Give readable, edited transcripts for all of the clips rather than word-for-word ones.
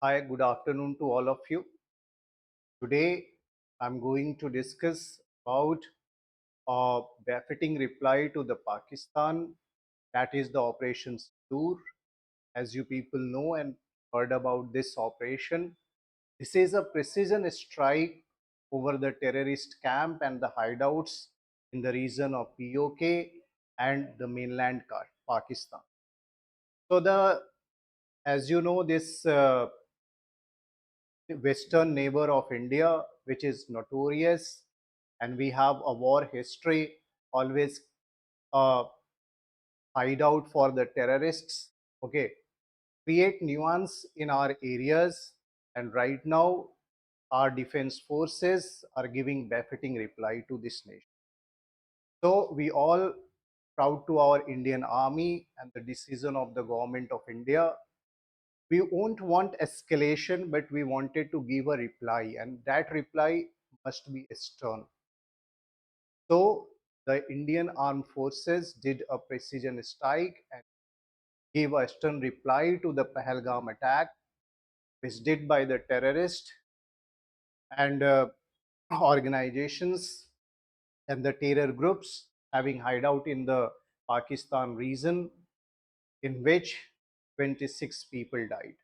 Hi, good afternoon to all of you. Today, I'm going to discuss about a befitting reply to the Pakistan, that is the Operation Sindoor. As you people know and heard about this operation, this is a precision strike over the terrorist camp and the hideouts in the region of PoK and the mainland Pakistan. So as you know, this western neighbor of India, which is notorious, and we have a war history, always a hideout for the terrorists. Okay, create nuance in our areas, and right now our defense forces are giving befitting reply to this nation. So we all proud to our Indian army and the decision of the government of India. We won't want escalation, but we wanted to give a reply, and that reply must be stern. So the Indian armed forces did a precision strike and gave a stern reply to the Pahalgam attack, which did by the terrorists and organizations and the terror groups having hideout in the Pakistan region, in which 26 people died,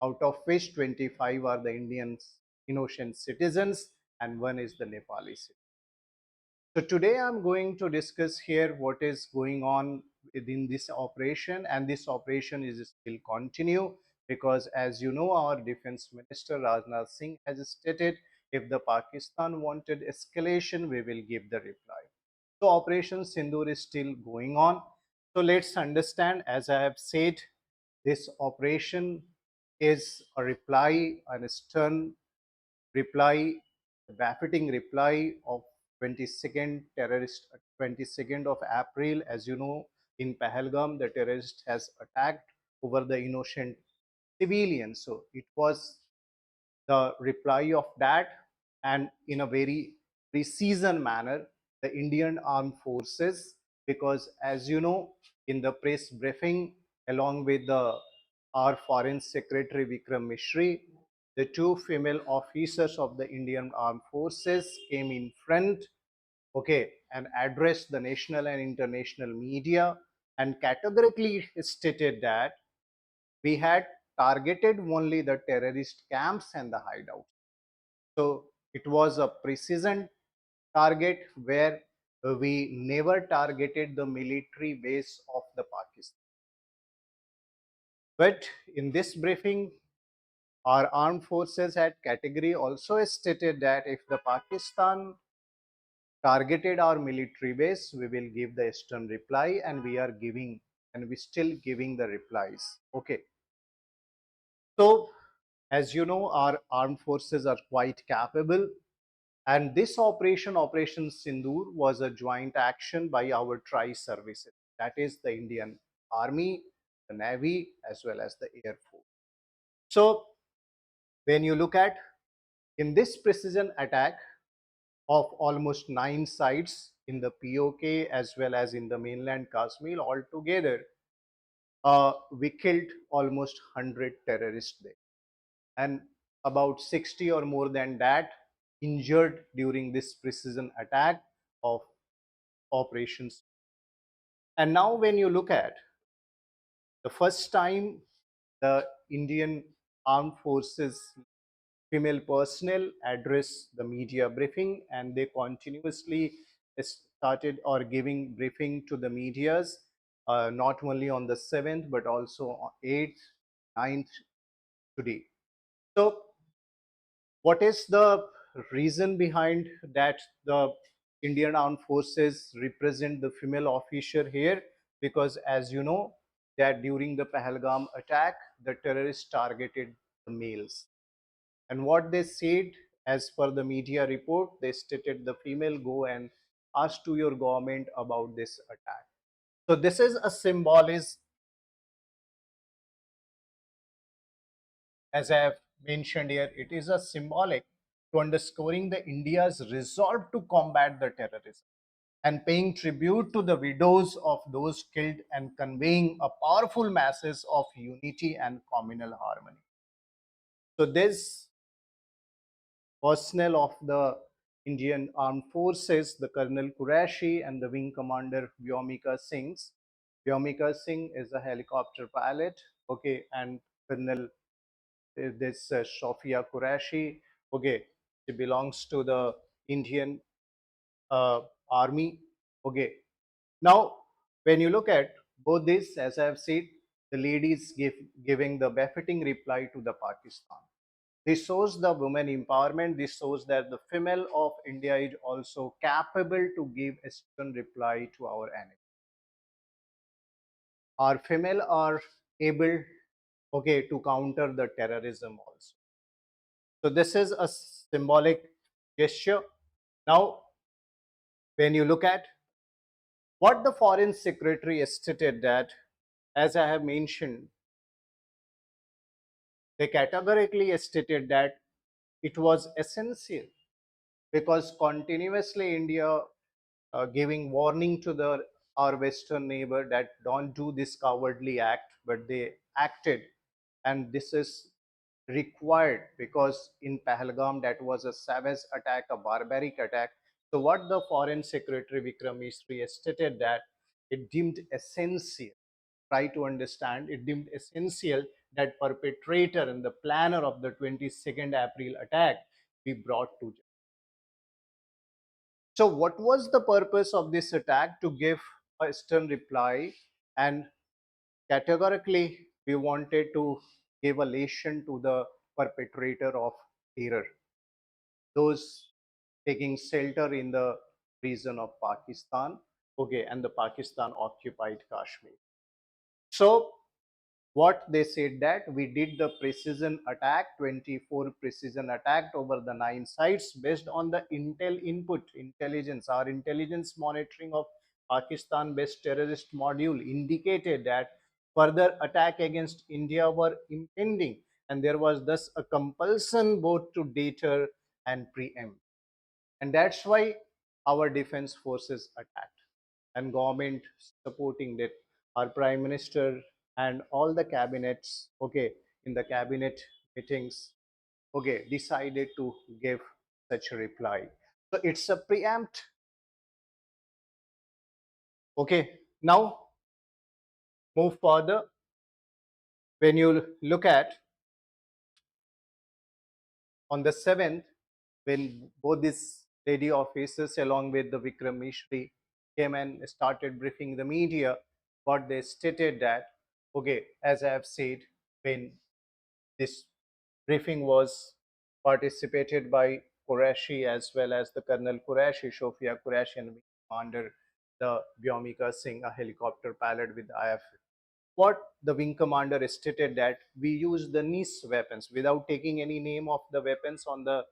out of which 25 are the Indians, innocent citizens, and one is the Nepali citizen. So today I'm going to discuss here what is going on within this operation, and this operation is still continue because, as you know, our Defense Minister Rajnath Singh has stated if the Pakistan wanted escalation, we will give the reply. So Operation Sindoor is still going on. So let's understand, as I have said, this operation is a reply, an stern reply, befitting reply of 22nd terrorist 22nd of April. As you know, in Pahalgam, the terrorist has attacked over the innocent civilians. So it was the reply of that, and in a very precision manner, the Indian armed forces, because as you know, in the press briefing along with the our foreign secretary Vikram Mishri, the two female officers of the Indian armed forces came in front, okay, and addressed the national and international media and categorically stated that we had targeted only the terrorist camps and the hideouts. So it was a precision target where we never targeted the military base of the Pakistan. But in this briefing, our armed forces had category also stated that if the Pakistan targeted our military base, we will give the stern reply, and we are giving, and we still giving the replies. Okay. So as you know, our armed forces are quite capable. And this operation, Operation Sindoor, was a joint action by our tri-services. That is the Indian Army, the Navy, as well as the Air Force. So when you look at in this precision attack of almost 9 sites in the POK as well as in the mainland Kashmir altogether, we killed almost 100 terrorists there, and about 60 or more than that injured during this precision attack of operations. And now when you look at the first time the Indian armed forces female personnel address the media briefing, and they continuously started or giving briefing to the medias, not only on the 7th but also on 8th, 9th today. So what is the reason behind that the Indian armed forces represent the female officer here? Because as you know, that during the Pahalgam attack, the terrorists targeted the males. And what they said, as per the media report, they stated the female go and ask to your government about this attack. So this is a symbolism, as I have mentioned here, it is a symbolic to underscoring the India's resolve to combat the terrorism and paying tribute to the widows of those killed and conveying a powerful message of unity and communal harmony. So this personnel of the Indian Armed Forces, the Colonel Qureshi and the Wing Commander Vyomika Singh. Vyomika Singh is a helicopter pilot, okay, and Colonel this Shofia Qureshi, okay, she belongs to the Indian uh, Army, okay. Now, when you look at both this, as I have said, the ladies giving the befitting reply to the Pakistan. This shows the women empowerment. This shows that the female of India is also capable to give a stern reply to our enemy. Our female are able, okay, to counter the terrorism also. So this is a symbolic gesture. Now, when you look at what the foreign secretary stated that, as I have mentioned, they categorically stated that it was essential because continuously India giving warning to the our western neighbor that don't do this cowardly act, but they acted, and this is required because in Pahalgam that was a savage attack, a barbaric attack. So what the foreign secretary Vikram Misri stated that it deemed essential, try to understand, it deemed essential that perpetrator and the planner of the 22nd April attack be brought to justice. So, what was the purpose of this attack? To give a stern reply, and categorically, we wanted to give a lesson to the perpetrator of terror, those taking shelter in the region of Pakistan, okay, and the Pakistan occupied Kashmir. So, what they said that we did the precision attack, 24 precision attack over the 9 sites based on the intel input, intelligence. Our intelligence monitoring of Pakistan based terrorist module indicated that further attack against India were impending, and there was thus a compulsion both to deter and preempt, and that's why our defense forces attacked, and government supporting that, our prime minister and all the cabinets, okay, in the cabinet meetings, okay, decided to give such a reply. So it's a preempt. Okay, now move further. When you look at on the 7th, when both these lady officers along with the Vikram Mishri came and started briefing the media, what they stated that, okay, as I have said, when this briefing was participated by Qureshi as well as the Colonel Qureshi, Shofia Qureshi, and Commander the Vyomika Singh, a helicopter pilot with IF. What the wing commander stated that we use the niche weapons without taking any name of the weapons on the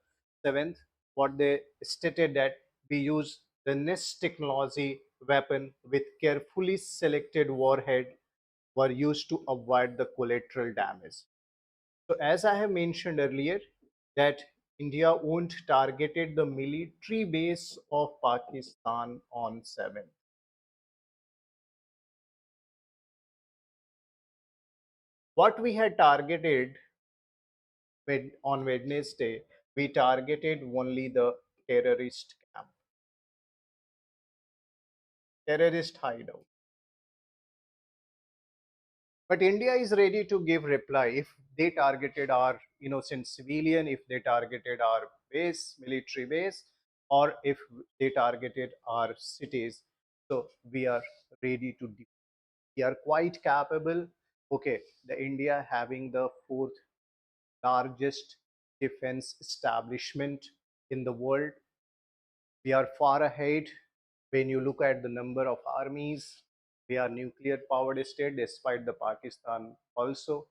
7th. What they stated that we use the niche technology weapon with carefully selected warhead were used to avoid the collateral damage. So as I have mentioned earlier, that India won't targeted the military base of Pakistan on 7th. What we had targeted on Wednesday, we targeted only the terrorist camp, terrorist hideout. But India is ready to give reply if they targeted our innocent civilian, if they targeted our base, military base, or if they targeted our cities. So we are ready to. We are quite capable. Okay, the India having the fourth largest defense establishment in the world. We are far ahead when you look at the number of armies. We are nuclear powered state despite the Pakistan also.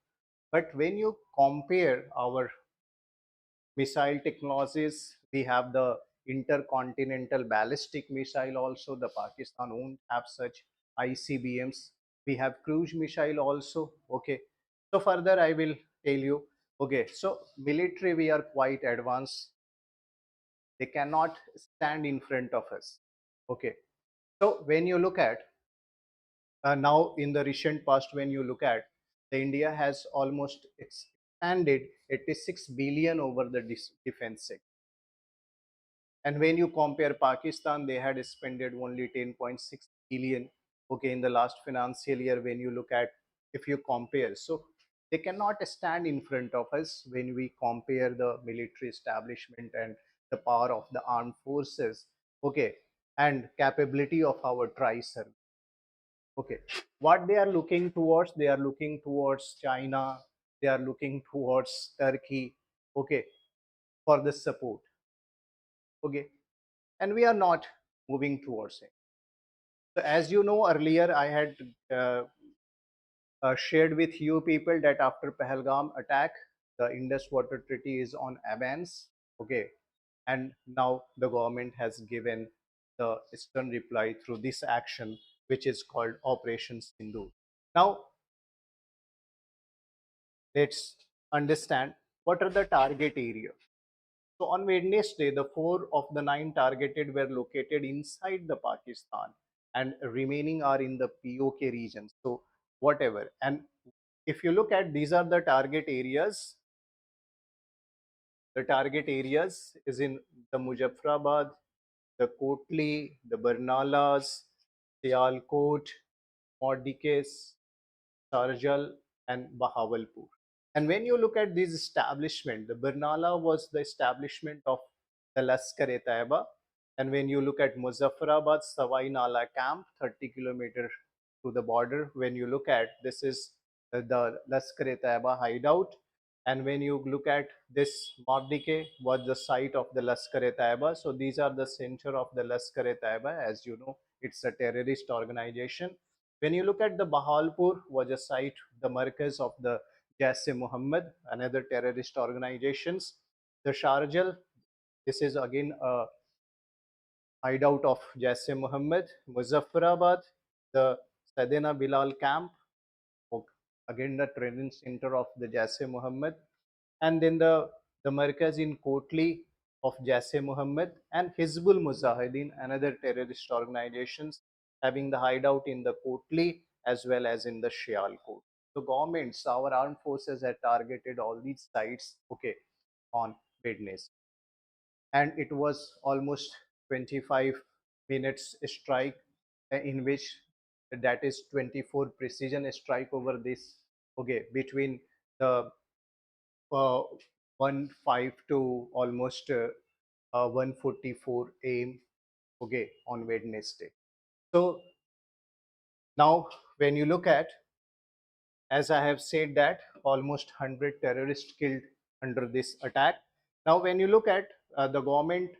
But when you compare our missile technologies, we have the intercontinental ballistic missile also. The Pakistan won't have such ICBMs. We have cruise missile also. Okay. So further I will tell you. Okay. So military we are quite advanced. They cannot stand in front of us. Okay. So when you look at now in the recent past, when you look at the India has almost expanded 86 billion over the defense sector. And when you compare Pakistan, they had spent only 10.6 billion, okay, in the last financial year. When you look at, if you compare, so they cannot stand in front of us when we compare the military establishment and the power of the armed forces, okay, and capability of our tri-service. Okay, what they are looking towards, they are looking towards China, they are looking towards Turkey, okay, for the support, okay, and we are not moving towards it. So as you know, earlier I had uh, shared with you people that after Pahalgam attack, the Indus Water Treaty is on abeyance, okay, and now the government has given the stern reply through this action, which is called Operation Sindoor. Now let's understand what are the target area. So on Wednesday, the 4 of the 9 targeted were located inside the Pakistan, and remaining are in the POK region. So whatever. And if you look at, these are the target areas. The target areas is in the Muzaffarabad, the Kotli, the Barnalas, Sialkot, Mordicus, Sharjal, and Bahawalpur. And when you look at this establishment, the Barnala was the establishment of the Laskar-e-Taiba. And when you look at Muzaffarabad, Savai Nala camp, 30 kilometers to the border, when you look at, this is the Laskar-e-Taiba hideout. And when you look at this, Mardike was the site of the Laskar-e-Taiba. So these are the center of the Laskar-e-Taiba. As you know, it's a terrorist organization. When you look at the Bahalpur was a site, the Markaz of the Jaise-e-Mohammed, another terrorist organizations. The Sharjal, this is again a hideout of Jaise-e-Mohammed. Muzaffarabad, the Sadena Bilal camp, again the training center of the Jaise-e-Mohammed. And then the Markaz in Kotli of Jaise-e-Mohammed, and Hizbul Mujahideen, another terrorist organizations having the hideout in the Kotli as well as in the Sialkot. The governments, our armed forces had targeted all these sites, okay, on Wednesday. And it was almost 25 minutes strike, in which, that is 24 precision strike over this, okay, between the uh, 1:05 to almost 1:44 a.m. okay, on Wednesday. So now when you look at, as I have said, that almost 100 terrorists killed under this attack. Now when you look at the government,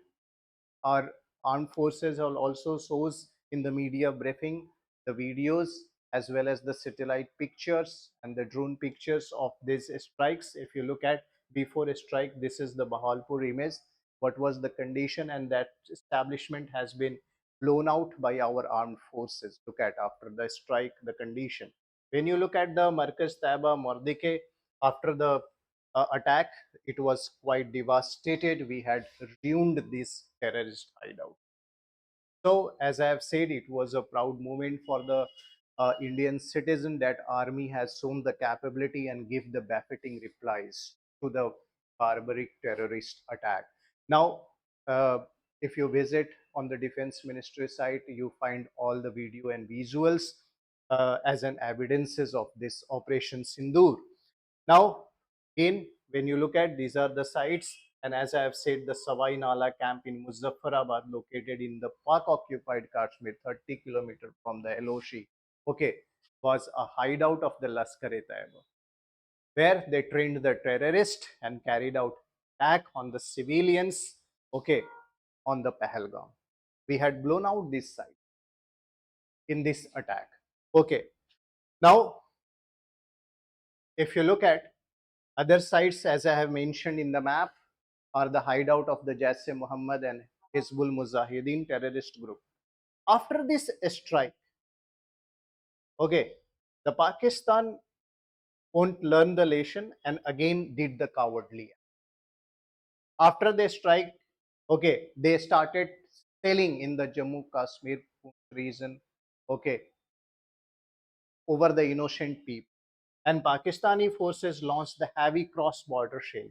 our armed forces also shows in the media briefing the videos as well as the satellite pictures and the drone pictures of these strikes. If you look at before a strike, this is the Bahalpur image, what was the condition, and that establishment has been blown out by our armed forces. Look at after the strike, the condition. When you look at the Markaz Taiba Mordike, after the attack, it was quite devastated. We had ruined this terrorist hideout. So, as I have said, it was a proud moment for the Indian citizen that army has shown the capability and give the befitting replies to the barbaric terrorist attack. Now, uh, if you visit on the defense ministry site, you find all the video and visuals as an evidences of this Operation Sindoor. Now, again, when you look at, these are the sites, and as I have said, the Savai Nala camp in Muzaffarabad, located in the Pak-occupied Kashmir, 30 kilometers from the LOC, okay, was a hideout of the Laskar-e-Taiba, where they trained the terrorists and carried out attack on the civilians, okay, on the Pahalgam. We had blown out this site in this attack. Okay, now if you look at other sites, as I have mentioned in the map, are the hideout of the Jaise-e-Mohammed and Hizbul Mujahideen terrorist group. After this strike, okay, the Pakistan won't learn the lesson and again did the cowardly. After the strike, okay, they started selling in the Jammu Kashmir region, okay, over the innocent people. and Pakistani forces launched the heavy cross-border shell,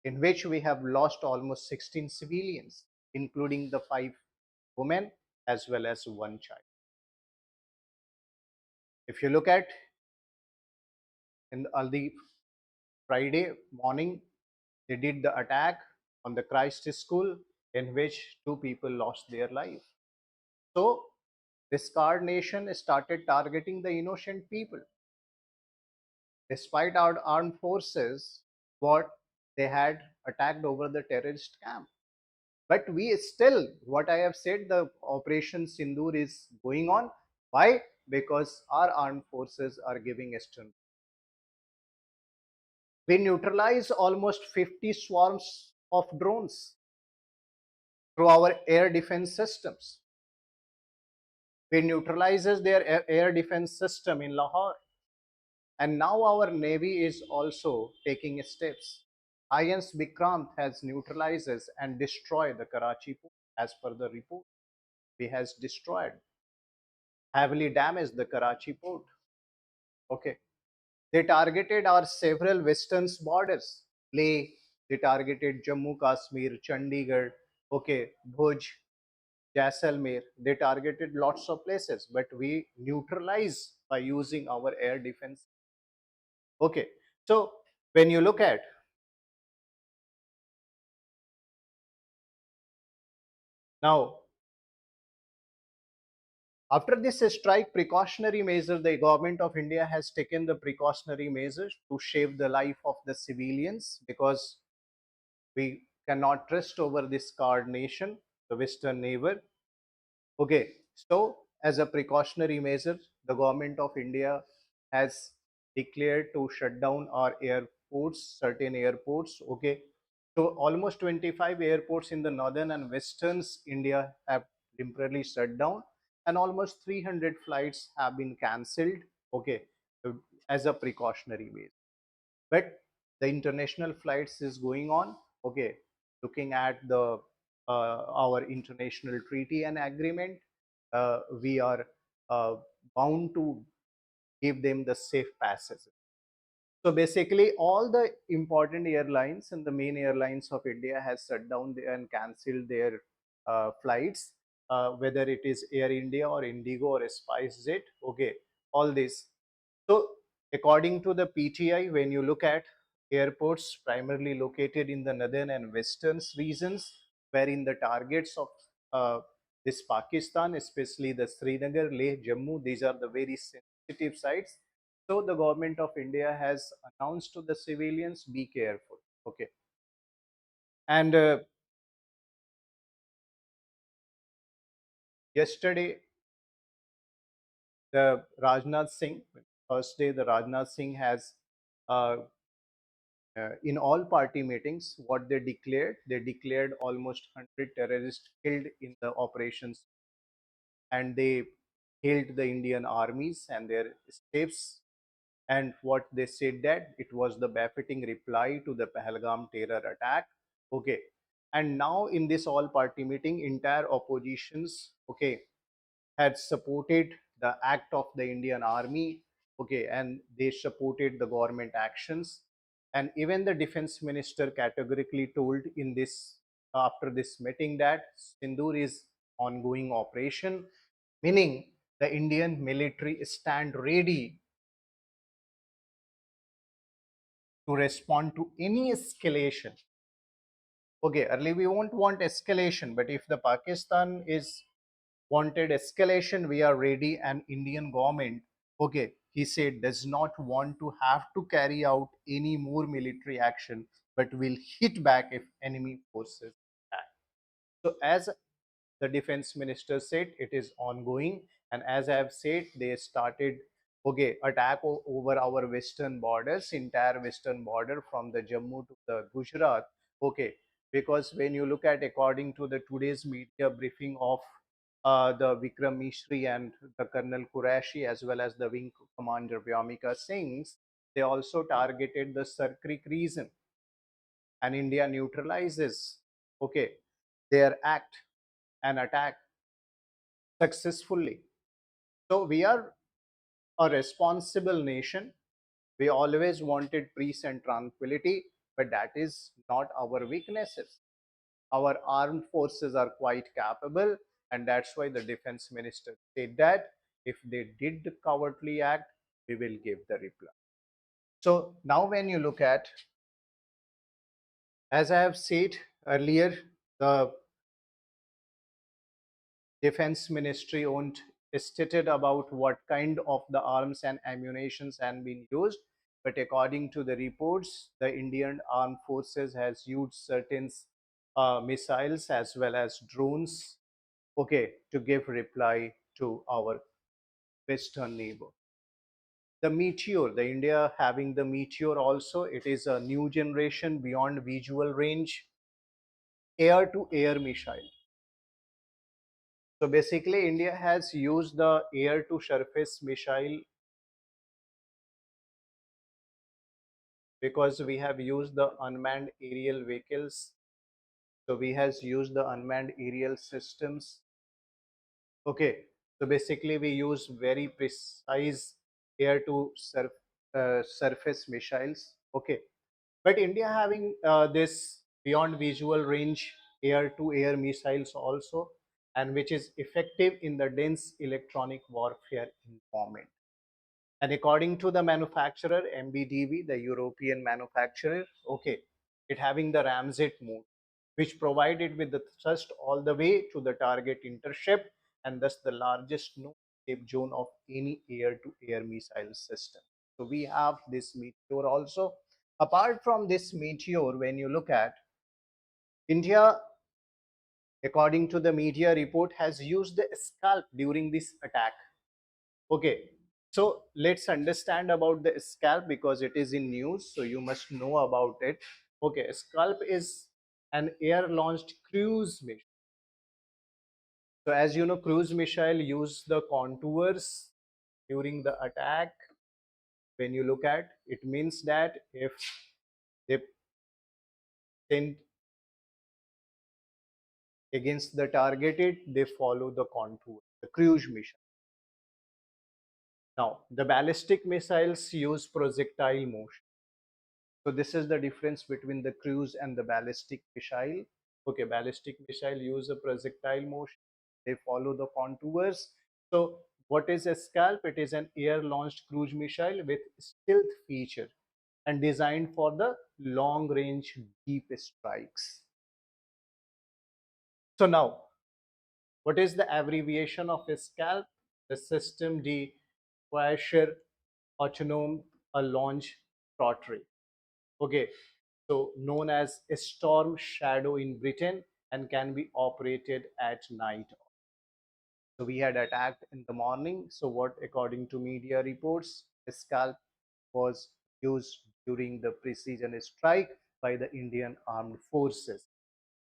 in which we have lost almost 16 civilians, including the 5 women as well as one child. If you look at in the Friday morning, they did the attack on the Christ school in which 2 people lost their life. So this card nation started targeting the innocent people. Despite our armed forces, what they had attacked over the terrorist camp. But we still, what I have said, the Operation Sindoor is going on. Why? Because our armed forces are giving strength. We neutralize almost 50 swarms of drones through our air defense systems. We neutralizes their air defense system in Lahore. And now our navy is also taking steps. INS Vikrant has neutralizes and destroyed the Karachi port. As per the report, he has destroyed, heavily damaged the Karachi port. Okay, they targeted our several western borders. Leh, they targeted Jammu Kashmir, Chandigarh, okay, Bhuj, Jaisalmer. They targeted lots of places, but we neutralize by using our air defense. Okay, so when you look at now, after this strike precautionary measure, the government of India has taken the precautionary measures to save the life of the civilians, because we cannot trust over this card nation, the Western neighbor. Okay, so as a precautionary measure, the government of India has declared to shut down our airports, certain airports. Okay, so almost 25 airports in the northern and western India have temporarily shut down, and almost 300 flights have been cancelled. Okay, as a precautionary measure. But the international flights is going on. Okay, looking at the our international treaty and agreement, we are uh, bound to give them the safe passage. So basically, all the important airlines and the main airlines of India has shut down and cancelled their flights, whether it is Air India or Indigo or SpiceJet. Okay, all this. So according to the PTI, when you look at airports primarily located in the northern and western regions, wherein the targets of this Pakistan, especially the Srinagar, Leh, Jammu, these are the very sensitive sites. So the government of India has announced to the civilians, be careful. Okay. And yesterday, the Rajnath Singh, Thursday, the Rajnath Singh has uh, in all party meetings, what they declared almost 100 terrorists killed in the operations, and they hailed the Indian armies and their steps. And what they said that it was the befitting reply to the Pahalgam terror attack. Okay. And now in this all party meeting, entire oppositions, okay, had supported the act of the Indian army, okay, and they supported the government actions. And even the defense minister categorically told in this after this meeting that Sindoor is ongoing operation, meaning the Indian military stand ready to respond to any escalation. Okay, early we won't want escalation, but if the Pakistan is wanted escalation, we are ready. And Indian government, okay, he said, does not want to have to carry out any more military action, but will hit back if enemy forces attack. So as the defense minister said, it is ongoing. And as I have said, they started, okay, attack over our western borders, entire western border from the Jammu to the Gujarat. Okay, because when you look at, according to the today's media briefing of the Vikram Mishri and the Colonel Qureshi, as well as the wing commander Vyamika Singhs, they also targeted the Sir Creek region, and India neutralizes, okay, their act and attack successfully. So we are a responsible nation. We always wanted peace and tranquility, but that is not our weaknesses. Our armed forces are quite capable, and that's why the defense minister said that if they did cowardly act, we will give the reply. So now when you look at, as I have said earlier, the defense ministry won't stated about what kind of the arms and ammunitions have been used, but according to the reports, the Indian armed forces has used certain missiles as well as drones, okay, to give reply to our western neighbor. The Meteor, the India having the Meteor also, it is a new generation beyond visual range air to air missile. So basically India has used the air to surface missile because we have used the unmanned aerial vehicles. So we has used the unmanned aerial systems. Okay, so basically we use very precise air to surface missiles. Okay, but India having this beyond visual range air to air missiles also, and which is effective in the dense electronic warfare environment. And according to the manufacturer, MBDV, the European manufacturer, okay, it having the ramjet mode, which provided with the thrust all the way to the target intercept, and thus the largest no escape zone of any air-to-air missile system. So we have this Meteor also. Apart from this Meteor, when you look at India, according to the media report, has used the SCALP during this attack. Okay, so let's understand about the SCALP because it is in news, so you must know about it. Okay, SCALP is an air-launched cruise missile. So as you know, cruise missile use the contours during the attack. When you look at it, means that if they send against the targeted, they follow the contour, the cruise missile. Now, the ballistic missiles use projectile motion. So this is the difference between the cruise and the ballistic missile. Okay, ballistic missile use a projectile motion. They follow the contours. So what is a scalp? It is an air-launched cruise missile with stealth feature and designed for the long-range deep strikes. So now, what is the abbreviation of a scalp? The system de Quasher autonome a launch rotary. Okay, so known as a storm shadow in Britain and can be operated at night. So we had attacked in the morning. So what, according to media reports, a scalp was used during the precision strike by the Indian armed forces.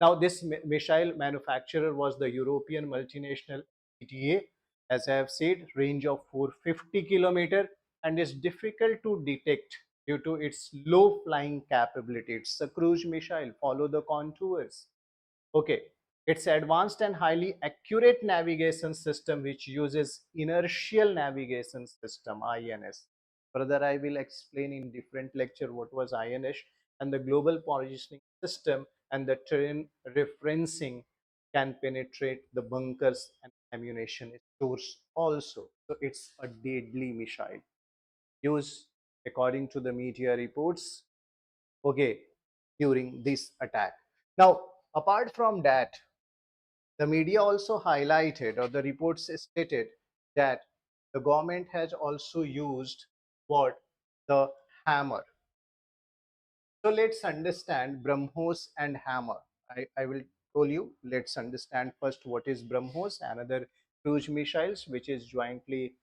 Now, this missile manufacturer was the European multinational ETA, as I have said, range of 450 kilometer and is difficult to detect due to its low flying capability. It's a cruise missile, follow the contours. Okay, it's advanced and highly accurate navigation system which uses inertial navigation system INS. Further, I will explain in different lecture what was INS and the global positioning system and the terrain referencing can penetrate the bunkers and ammunition stores also. So it's a deadly missile used according to the media reports. Okay, during this attack. Now, apart from that, the media also highlighted, or the reports stated, that the government has also used what? The hammer. So let's understand BrahMos and hammer. I will tell you, let's understand first what is BrahMos, another cruise missiles, which is jointly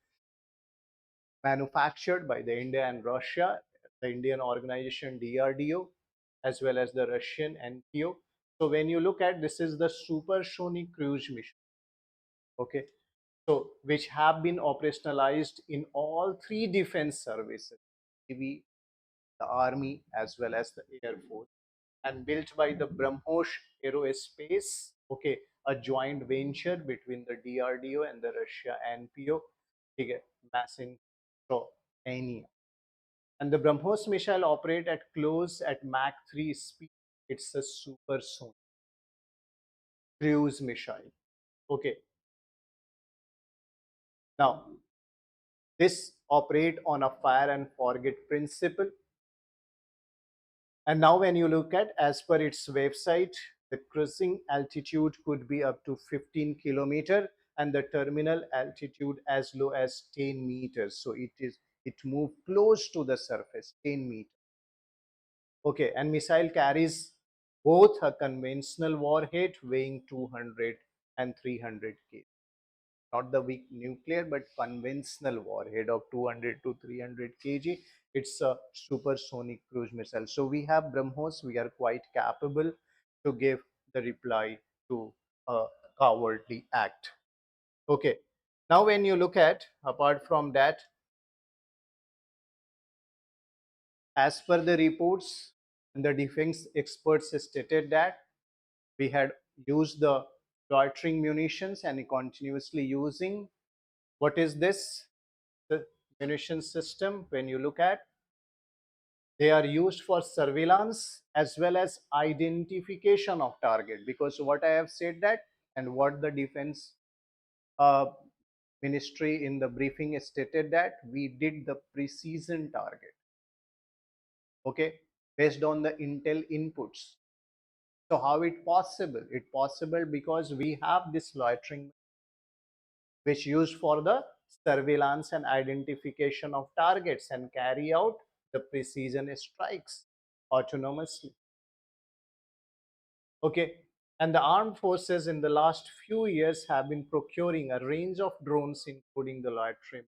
manufactured by the India and Russia, the Indian organization DRDO, as well as the Russian NPO. So when you look at this is the supersonic cruise mission. Okay, so which have been operationalized in all three defense services, Navy, the Army, as well as the Air Force, and built by the BrahMos Aerospace, okay, a joint venture between the DRDO and the Russia NPO, okay, massive So any, and the BrahMos missile operate at close at Mach 3 speed. It's a supersonic cruise missile. Okay, now this operate on a fire and forget principle. And now when you look at, as per its website, the cruising altitude could be up to 15 km and the terminal altitude as low as 10 meters. So it moved close to the surface, 10 meters. Okay, and missile carries both a conventional warhead weighing 200 and 300 kg. Not the weak nuclear, but conventional warhead of 200 to 300 kg. It's a supersonic cruise missile. So we have BrahMos. We are quite capable to give the reply to a cowardly act. Okay. Now, when you look at, apart from that, as per the reports, the defense experts stated that we had used the loitering munitions and continuously using, what is this? The munition system, when you look at, they are used for surveillance as well as identification of target, because what I have said that, and what the defense uh, ministry in the briefing stated that we did the precision target, okay, based on the intel inputs. So how it possible? It possible because we have this loitering which used for the surveillance and identification of targets and carry out the precision strikes autonomously. Okay, and the armed forces in the last few years have been procuring a range of drones, including the loitering.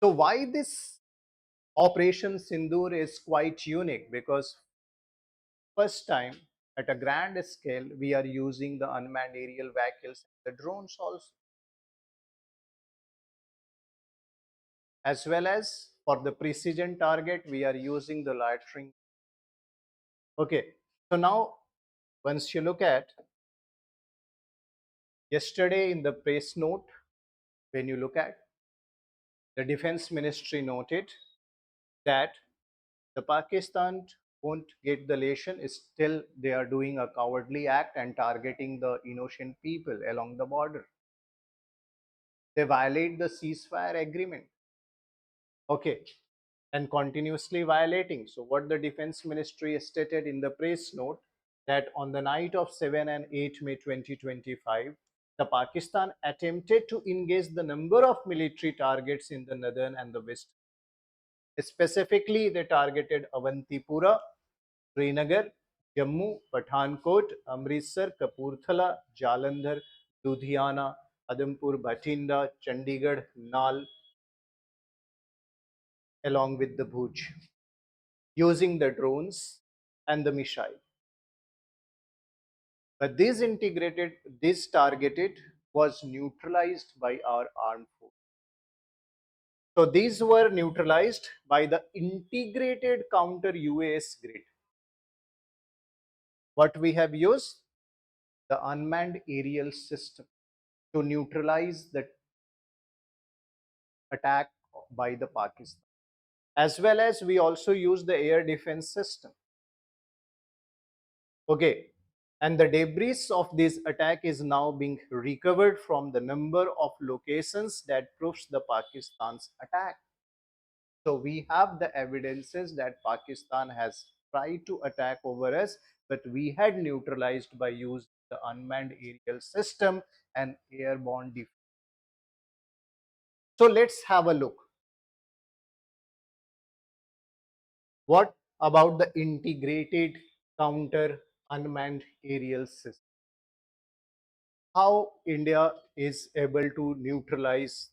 So why this Operation Sindoor is quite unique? Because first time at a grand scale we are using the unmanned aerial vehicles, the drones also, as well as for the precision target we are using the loitering. Okay, so now once you look at yesterday in the press note, when you look at, the defense ministry noted that the Pakistan won't get the lesson, still they are doing a cowardly act and targeting the innocent people along the border. They violate the ceasefire agreement. Okay, and continuously violating. So what the defense ministry stated in the press note, that on the night of 7 and 8 May 2025, the Pakistan attempted to engage the number of military targets in the northern and the west. Specifically, they targeted Avantipura, Srinagar, Jammu, Pathankot, Amritsar, Kapurthala, Jalandhar, Ludhiana, Adampur, Bhatinda, Chandigarh, Nal, along with the Bhuj, using the drones and the missile. But this targeted was neutralized by our armed force. So these were neutralized by the integrated counter UAS grid. What we have used? The unmanned aerial system to neutralize the attack by the Pakistan. As well as we also use the air defense system. Okay, and the debris of this attack is now being recovered from the number of locations that proves the Pakistan's attack. So we have the evidences that Pakistan has tried to attack over us, but we had neutralized by using the unmanned aerial system and airborne defense. So let's have a look. What about the integrated counter unmanned aerial system? How India is able to neutralize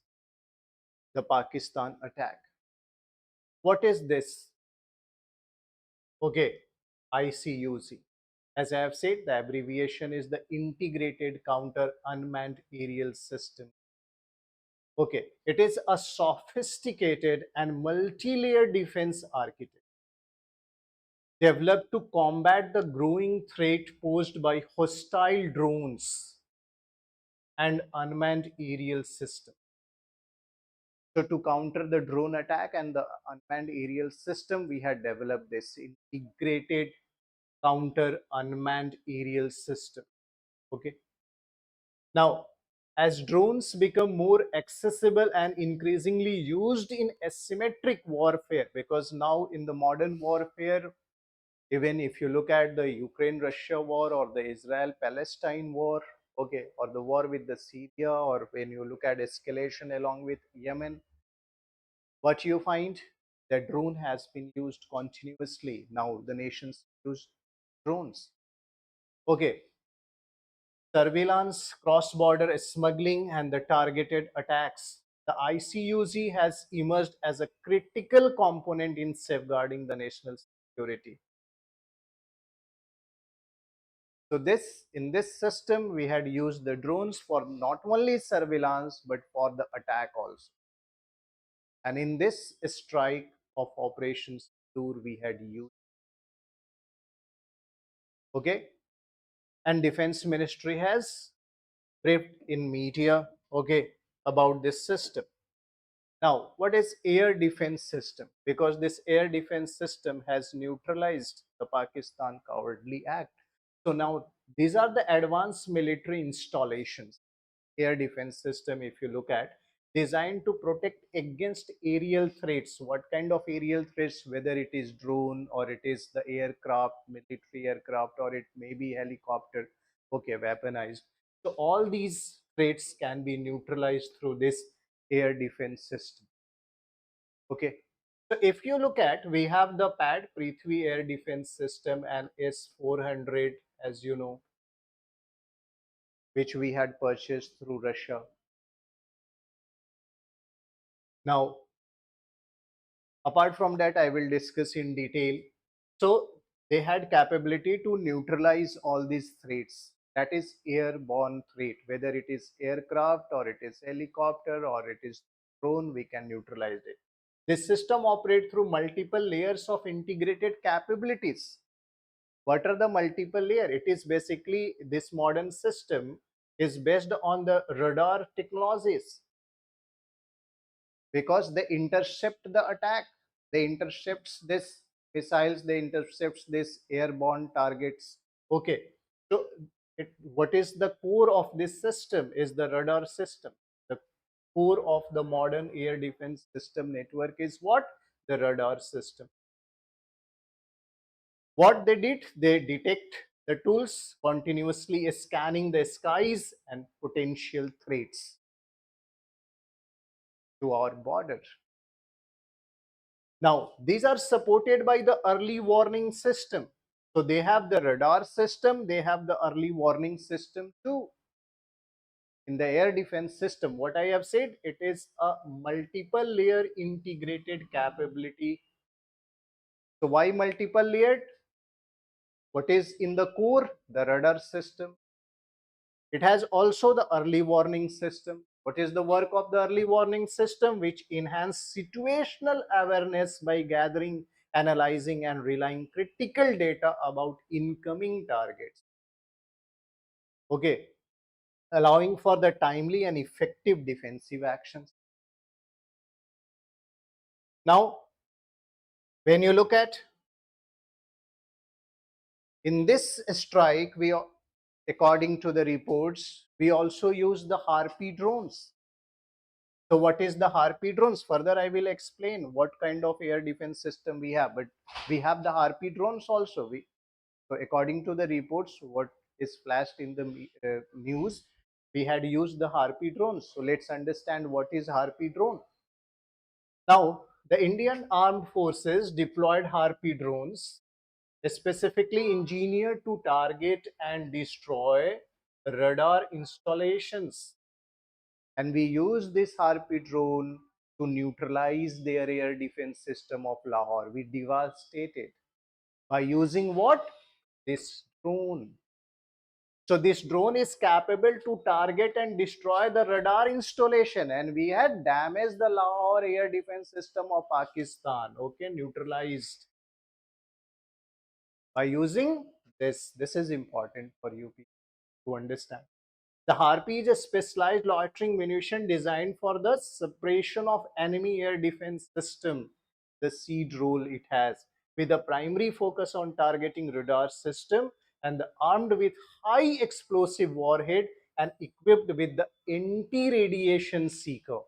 the Pakistan attack? What is this? Okay, ICUC. As I have said, the abbreviation is the Integrated Counter Unmanned Aerial System. Okay, it is a sophisticated and multi-layered defense architecture developed to combat the growing threat posed by hostile drones and unmanned aerial system. So to counter the drone attack and the unmanned aerial system, we had developed this integrated counter unmanned aerial system. Okay. Now, as drones become more accessible and increasingly used in asymmetric warfare, because now in the modern warfare, even if you look at the Ukraine Russia war or the Israel Palestine war, okay, or the war with the Syria, or when you look at escalation along with Yemen, what you find, the drone has been used continuously. Now the nations use drones. Okay, surveillance, cross border smuggling, and the targeted attacks. The ICUZ has emerged as a critical component in safeguarding the national security. So this, in this system, we had used the drones for not only surveillance but for the attack also. And in this strike of Operation Sindoor, we had used, okay, and Defense Ministry has briefed in media, okay, about this system. Now, what is air defense system? Because this air defense system has neutralized the Pakistan cowardly act. So now these are the advanced military installations, air defense system, if you look at, designed to protect against aerial threats. What kind of aerial threats? Whether it is drone or it is the aircraft, military aircraft, or it may be helicopter, okay, weaponized. So all these threats can be neutralized through this air defense system. Okay, so if you look at, we have the pad Prithvi air defense system and S-400, as you know, which we had purchased through Russia. Now, apart from that, I will discuss in detail. So they had capability to neutralize all these threats. That is airborne threat, whether it is aircraft or it is helicopter or it is drone, we can neutralize it. This system operates through multiple layers of integrated capabilities. What are the multiple layer? It is basically, this modern system is based on the radar technologies, because they intercept the attack, they intercepts this missiles, they intercepts this airborne targets. Okay, so what is the core of this system is the radar system. The core of the modern air defense system network is what? The radar system. What they did, they detect the tools, continuously scanning the skies and potential threats to our border. Now, these are supported by the early warning system. So they have the radar system, they have the early warning system too. In the air defense system, what I have said, it is a multiple layer integrated capability. So why multiple layered? What is in the core? The radar system. It has also the early warning system. What is the work of the early warning system? Which enhance situational awareness by gathering, analyzing, and relying critical data about incoming targets. Okay, allowing for the timely and effective defensive actions. Now, when you look at in this strike, according to the reports, we also use the Harpy drones. So what is the Harpy drones? Further, I will explain what kind of air defense system we have. But we have the Harpy drones also. So according to the reports, what is flashed in the news, we had used the Harpy drones. So let's understand what is Harpy drone. Now, the Indian Armed Forces deployed Harpy drones, specifically engineered to target and destroy radar installations, and we use this Harpy drone to neutralize their air defense system of Lahore. We devastated by using what? This drone. So this drone is capable to target and destroy the radar installation, and we had damaged the Lahore air defense system of Pakistan. Okay, neutralized by using this. This is important for you people to understand. The Harpy is a specialized loitering munition designed for the suppression of enemy air defense system, the SEAD role it has, with a primary focus on targeting radar system and armed with high explosive warhead and equipped with the anti-radiation seeker.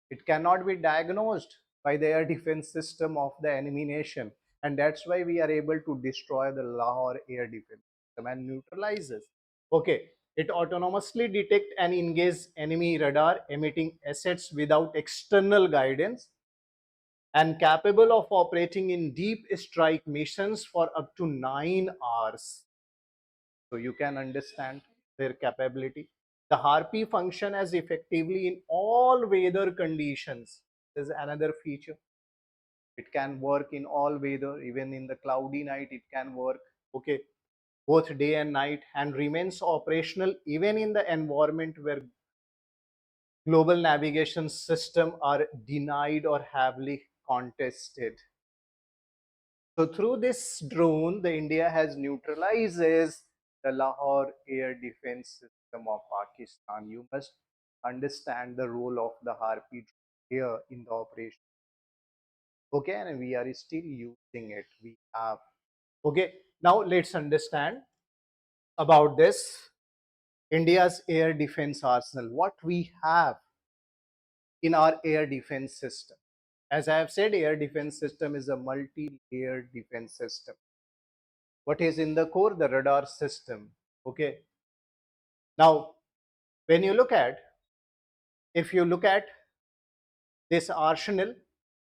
It cannot be diagnosed by the air defense system of the enemy nation, and that's why we are able to destroy the Lahore air defense system and neutralizes. Okay, it autonomously detect and engage enemy radar emitting assets without external guidance and capable of operating in deep strike missions for up to 9 hours. So you can understand their capability. The Harpy function as effectively in all weather conditions. There's another feature. It can work in all weather, even in the cloudy night, it can work. Okay, both day and night, and remains operational even in the environment where global navigation system are denied or heavily contested. So through this drone, the India has neutralizes the Lahore air defense system of Pakistan. You must understand the role of the Harpy here in the operation. Okay, and we are still using it. We have. Okay, now let's understand about this India's air defense arsenal. What we have in our air defense system. As I have said, air defense system is a multi-layered defense system. What is in the core? The radar system. Okay, now when you look at, if you look at this arsenal,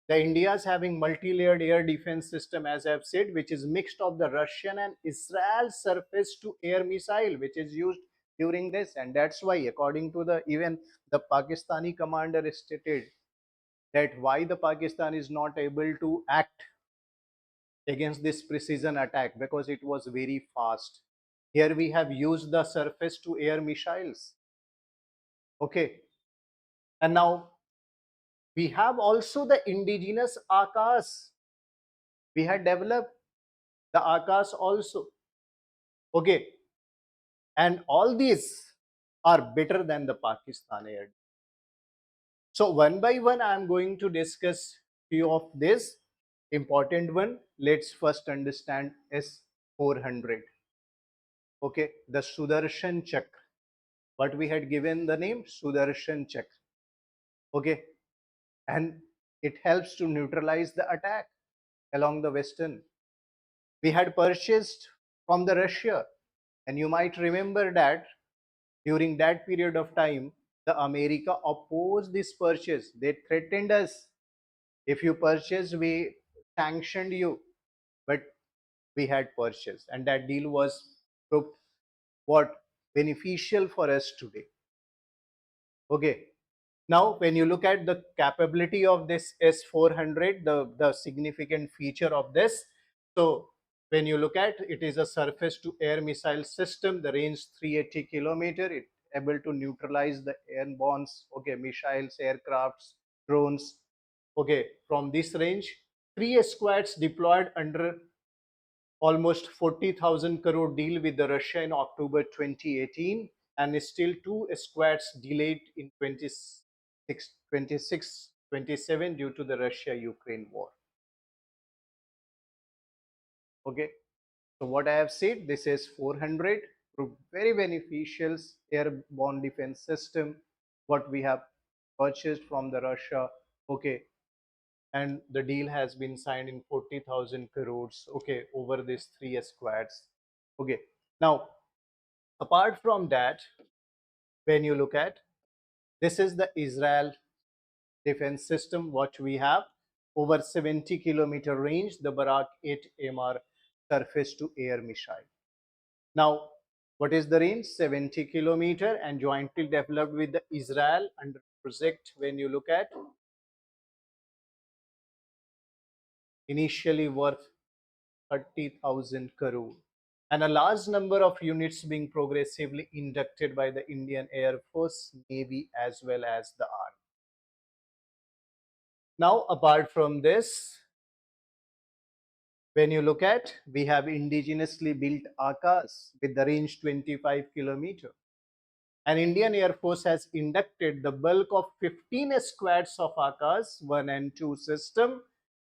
the India is having multi-layered air defense system, as I have said, which is mixed of the Russian and Israel surface to air missile, which is used during this. And that's why, according to the even the Pakistani commander stated that why the Pakistan is not able to act against this precision attack, because it was very fast. Here we have used the surface to air missiles. Okay, and now we have also the indigenous Akash. We had developed the Akash also. Okay, and all these are better than the Pakistan air. So one by one, I am going to discuss few of this important one. Let's first understand S-400. Okay, the Sudarshan Chakra. What we had given the name Sudarshan Chakra. Okay, and it helps to neutralize the attack along the western. We had purchased from the Russia, and you might remember that during that period of time, the America opposed this purchase. They threatened us, if you purchase, we sanctioned you, but we had purchased, and that deal was proved what beneficial for us today. Okay, now when you look at the capability of this S-400, the significant feature of this, so when you look at it, is a surface to air missile system, the range 380 kilometer, it able to neutralize the airborne, okay, missiles, aircrafts, drones. Okay, from this range, 3 squads deployed under almost 40,000 crore deal with the Russia in October 2018, and still 2 squads delayed in 26, 27 due to the Russia-Ukraine war. Okay, so what I have said, this is 400, very beneficial airborne defense system, what we have purchased from the Russia. Okay, and the deal has been signed in 40,000 crores, okay, over these 3 squads. Okay, now apart from that, when you look at, this is the Israel defense system, what we have, over 70-kilometer range, the Barak 8 MR surface to air missile. Now, what is the range? 70 kilometer, and jointly developed with the Israel under project. When you look at, initially worth 30,000 crore, and a large number of units being progressively inducted by the Indian Air Force, Navy, as well as the Army. Now, apart from this, when you look at, we have indigenously built Akash with the range 25 kilometer, And Indian Air Force has inducted the bulk of 15 squads of Akash 1 and 2 system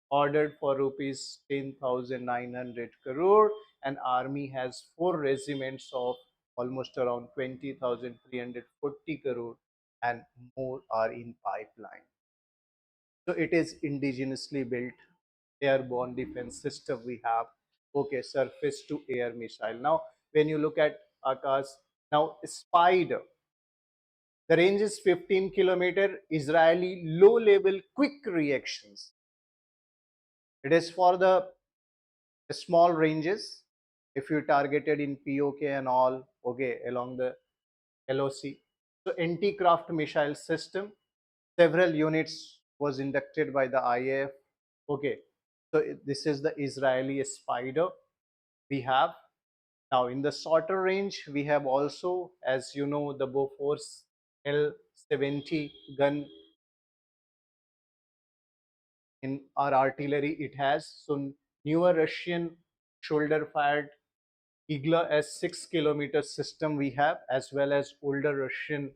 ordered for rupees 10,900 crore, and Army has 4 regiments of almost around 20,340 crore, and more are in pipeline. So it is indigenously built airborne defense system we have. Okay, surface to air missile. Now, when you look at Akash, now Spider, the range is 15 km. Israeli low level quick reactions. It is for the small ranges. If you targeted in PoK and all, okay, along the LOC. So anti-craft missile system, several units was inducted by the IAF. Okay, so this is the Israeli Spider we have. Now in the shorter range, we have also, as you know, the Bofors L-70 gun in our artillery it has. So newer Russian shoulder fired Igla as 6 km system we have, as well as older Russian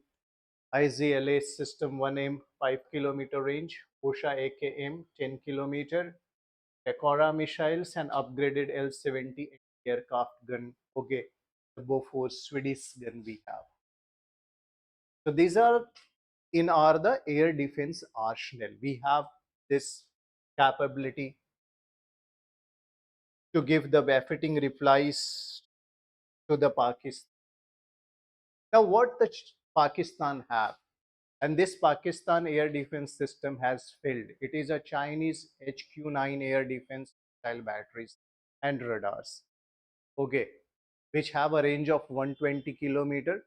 IZLA system 1M 5 km range, Osha AKM 10 km, Tekora missiles and upgraded L-70 aircraft gun. Okay, the Bofors Swedish gun we have. So these are in our the air defense arsenal. We have this capability to give the befitting replies to the Pakistan. Now, what the Pakistan have, and this Pakistan air defense system has failed. It is a Chinese HQ-9 air defense missile batteries and radars. Okay, which have a range of 120 km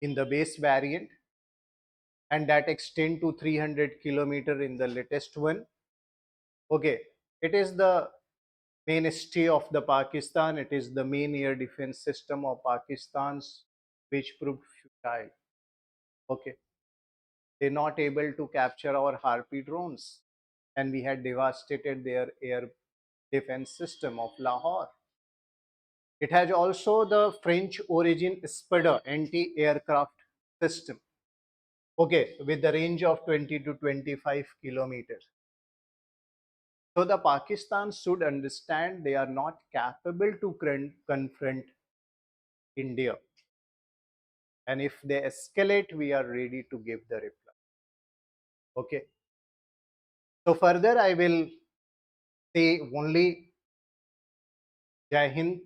in the base variant, and that extend to 300 km in the latest one. Okay, it is the mainstay of the Pakistan. It is the main air defense system of Pakistan's, which proved futile. Okay, they're not able to capture our Harpy drones, and we had devastated their air defense system of Lahore. It has also the French origin Spider anti-aircraft system. Okay, with the range of 20 to 25 kilometers. So the Pakistan should understand they are not capable to confront India. And if they escalate, we are ready to give the reply. Okay. So further, I will say only Jai Hind,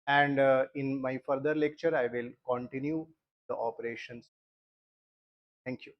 and in my further lecture, I will continue the operations. Thank you.